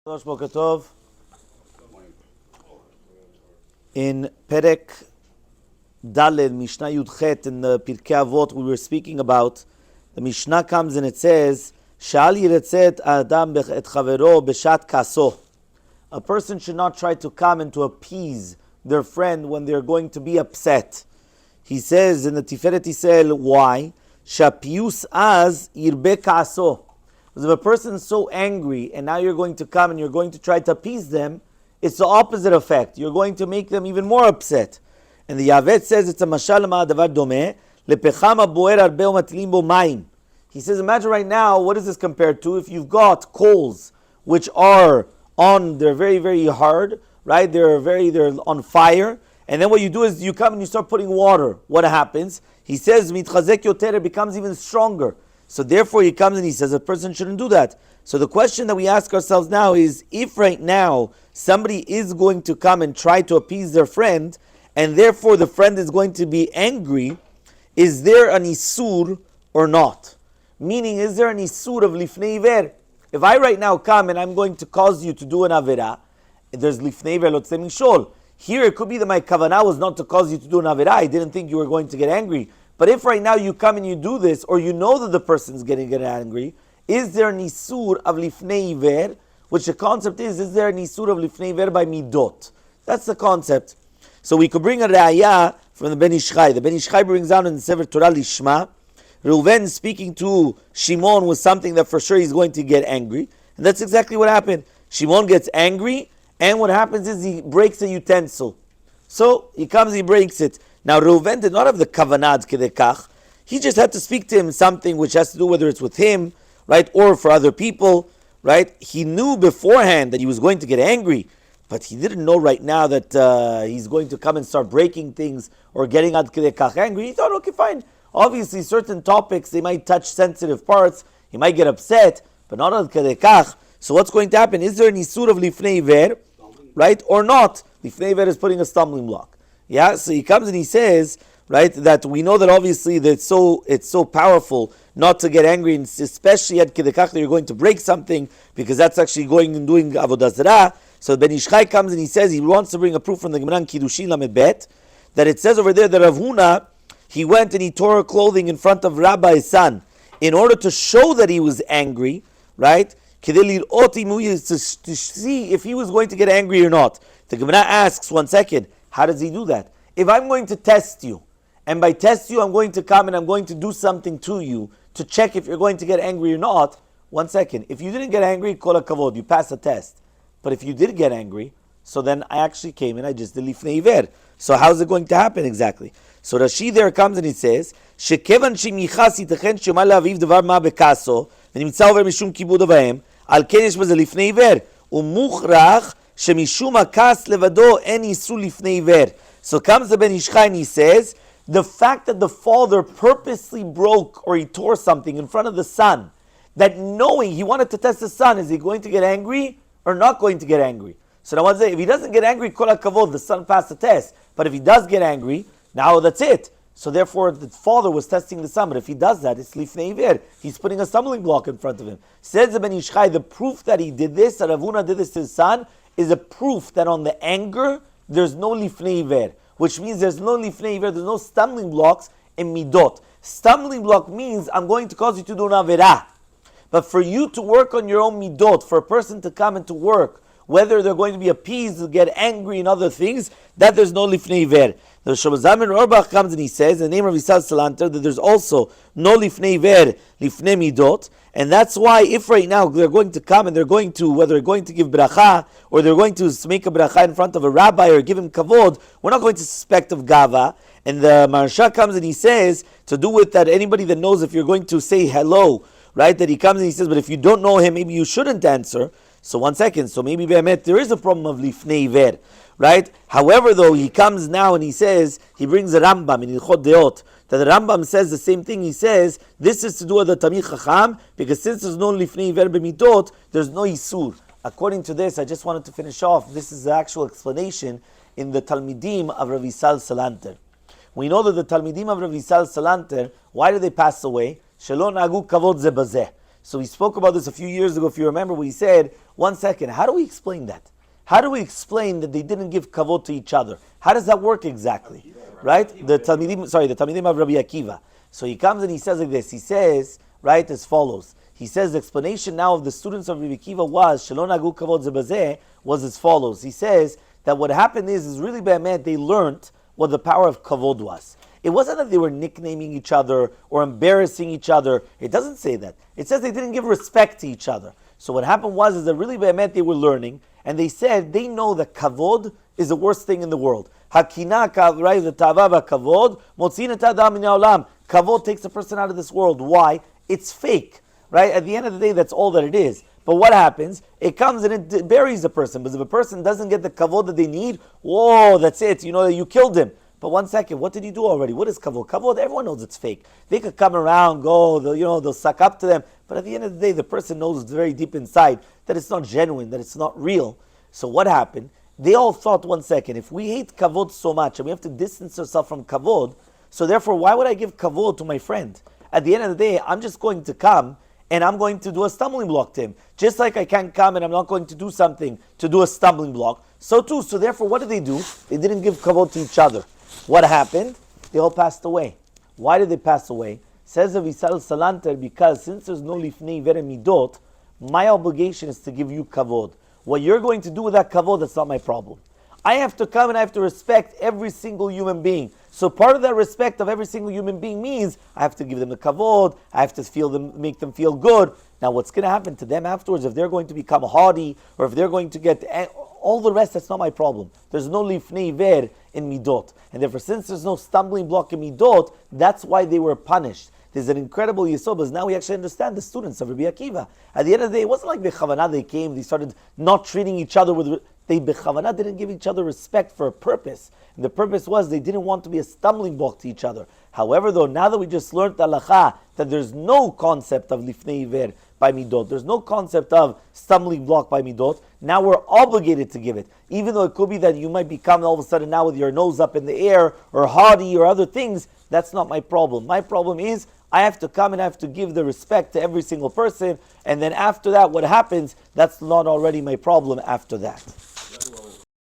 Boker Tov. In Perek Daled, Mishnah Yudchet, in the Pirkei Avot we were speaking about, the Mishnah comes and it says, Sha'al yiretzet adam et chavero beshat kaso. A person should not try to come and to appease their friend when they're going to be upset. He says in the Tiferet Yisrael, why? Shapius az yirbe kaso. Because if a person is so angry and now you're going to come and you're going to try to appease them, it's the opposite effect. You're going to make them even more upset. And the Yavet says it's a mashal ma'adavar domeh lepechama boer arbe umatlim bo mayim. He says, imagine right now, what is this compared to? If you've got coals which are on, they're very, very hard, right? They're on fire. And then what you do is you come and you start putting water. What happens? He says, mitchazek yoter, it becomes even stronger. So therefore he comes and he says a person shouldn't do that. So the question that we ask ourselves now is, if right now somebody is going to come and try to appease their friend, and therefore the friend is going to be angry, is there an isur or not? Meaning, is there an isur of Lifne Iver? If I right now come and I'm going to cause you to do an avera, there's Lifne Iver lotzei mishol. Here it could be that my kavanah was not to cause you to do an avera. I didn't think you were going to get angry. But if right now you come and you do this, or you know that the person's going to get angry, is there an isur of Lifne Iver? Which the concept is there an isur of Lifne Iver by Midot? That's the concept. So we could bring a re'ayah from the Ben Ish Chai. The Ben Ish Chai brings down in the Sefer Torah Lishma, Reuven speaking to Shimon was something that for sure he's going to get angry. And that's exactly what happened. Shimon gets angry, and what happens is he breaks a utensil. So he comes, he breaks it. Now Reuven did not have the kavanah kedekach. He just had to speak to him something which has to do whether it's with him, right, or for other people, right? He knew beforehand that he was going to get angry, but he didn't know right now that he's going to come and start breaking things or getting ad kedekach angry. He thought, okay, fine. Obviously, certain topics, they might touch sensitive parts. He might get upset, but not ad kedekach. So what's going to happen? Is there an isur of Lifne Iver, right, or not? Lifne Iver is putting a stumbling block. Yeah, so he comes and he says, right, that we know that obviously that it's so powerful not to get angry, and especially at kedekach that you're going to break something, because that's actually going and doing avodah zarah. So Ben Ish Chai comes and he says he wants to bring a proof from the Gemara in Kiddushin Lamed Bet that it says over there that Rav Huna, he went and he tore clothing in front of Rabbi's son in order to show that he was angry, right? To see if he was going to get angry or not. The Gemara asks, 1 second, how does he do that? If I'm going to test you, and by test you I'm going to come and I'm going to do something to you to check if you're going to get angry or not, 1 second, if you didn't get angry, kol hakavod, you passed the test. But if you did get angry, so then I actually came and I just did Lifne Iver. So how's it going to happen exactly? So Rashi there comes and he says, Shekevan shemichas yitechen shema le'aviv devar ma bekaso, v'nimtza over mishum kibud avahem, al ken yesh b'ze Lifne Iver, u'muchrach shemishum hakas levado en yisu Lifne Iver. So comes the Ben Ish Chai and he says, the fact that the father purposely broke or he tore something in front of the son, that knowing he wanted to test the son, is he going to get angry or not going to get angry? So now I want to say, if he doesn't get angry, kol hakavod, the son passed the test. But if he does get angry, now that's it. So therefore, the father was testing the son. But if he does that, it's Lifne Iver. He's putting a stumbling block in front of him. Says the Ben Ish Chai, the proof that he did this, that Rav Huna did this to his son, is a proof that on the anger, there's no Lifne Iver. Which means there's no Lifne Iver, there's no stumbling blocks in Midot. Stumbling block means I'm going to cause you to do an avera. But for you to work on your own Midot, for a person to come and to work, whether they're going to be appeased, to get angry and other things, that there's no Lifne Iver. The Shobazam Orbach comes and he says, in the name of Yisrael Salanter, that there's also no Lifne Iver, Lifne Midot. And that's why if right now they're going to come and they're going to, whether they're going to give bracha, or they're going to make a bracha in front of a rabbi or give him kavod, we're not going to suspect of gava. And the Maharsha comes and he says, to do with that, anybody that knows if you're going to say hello, right, that he comes and he says, but if you don't know him, maybe you shouldn't answer. So 1 second, so maybe Be'emet, there is a problem of Lifne Iver, right? However, though, he comes now and he says, he brings a Rambam in Ilchot Deot, that the Rambam says the same thing. He says, this is to do with the Tamid Chacham, because since there's no Lifne Iver b'mitot, there's no Isur. According to this, I just wanted to finish off, this is the actual explanation in the Talmidim of Rav Yisrael Salanter. We know that the Talmidim of Rav Yisrael Salanter, why did they pass away? Shelo nagu kavod ze bazeh. So we spoke about this a few years ago, if you remember, we said, 1 second, how do we explain that? How do we explain that they didn't give kavod to each other? How does that work exactly? Right? The Talmidim of Rabbi Akiva. So he comes and he says like this. He says, right, as follows. He says the explanation now of the students of Rabbi Akiva was, Shalon agu kavod zebazeh, was as follows. He says that what happened is really be'emet, they learned what the power of kavod was. It wasn't that they were nicknaming each other or embarrassing each other. It doesn't say that. It says they didn't give respect to each other. So what happened was is that really be'emet they were learning, and they said they know that kavod is the worst thing in the world. Hakina kavod, the tava kavod, motzin et adam min haolam. Kavod takes a person out of this world. Why? It's fake, right? At the end of the day, that's all that it is. But what happens? It comes and it buries a person. Because if a person doesn't get the kavod that they need, whoa, that's it. You know that you killed him. But 1 second, what did he do already? What is kavod? Kavod, everyone knows it's fake. They could come around, go, they'll suck up to them. But at the end of the day, the person knows very deep inside that it's not genuine, that it's not real. So what happened? They all thought, 1 second, if we hate kavod so much and we have to distance ourselves from kavod, so therefore, why would I give kavod to my friend? At the end of the day, I'm just going to come and I'm going to do a stumbling block to him. Just like I can't come and I'm not going to do something to do a stumbling block, so too. So therefore, what did they do? They didn't give kavod to each other. What happened? They all passed away. Why did they pass away? Says Avisal Salanter, because since there's no Lifne Iver Midot, my obligation is to give you kavod. What you're going to do with that kavod, that's not my problem. I have to come and I have to respect every single human being. So part of that respect of every single human being means I have to give them the kavod, I have to make them feel good. Now what's going to happen to them afterwards, if they're going to become haughty, or if they're going to get all the rest, that's not my problem. There's no Lifne Iver in Midot. And therefore, since there's no stumbling block in Midot, that's why they were punished. There's an incredible yesod, because now we actually understand the students of Rabbi Akiva. At the end of the day, it wasn't like Bechavana they came, they started not treating each other with... They Bechavana didn't give each other respect for a purpose. And the purpose was they didn't want to be a stumbling block to each other. However, though, now that we just learned the halacha, that there's no concept of Lifne Iver by Midot, there's no concept of stumbling block by Midot, now we're obligated to give it. Even though it could be that you might become all of a sudden now with your nose up in the air, or haughty, or other things, that's not my problem. My problem is, I have to come and I have to give the respect to every single person, and then after that, what happens, that's not already my problem after that.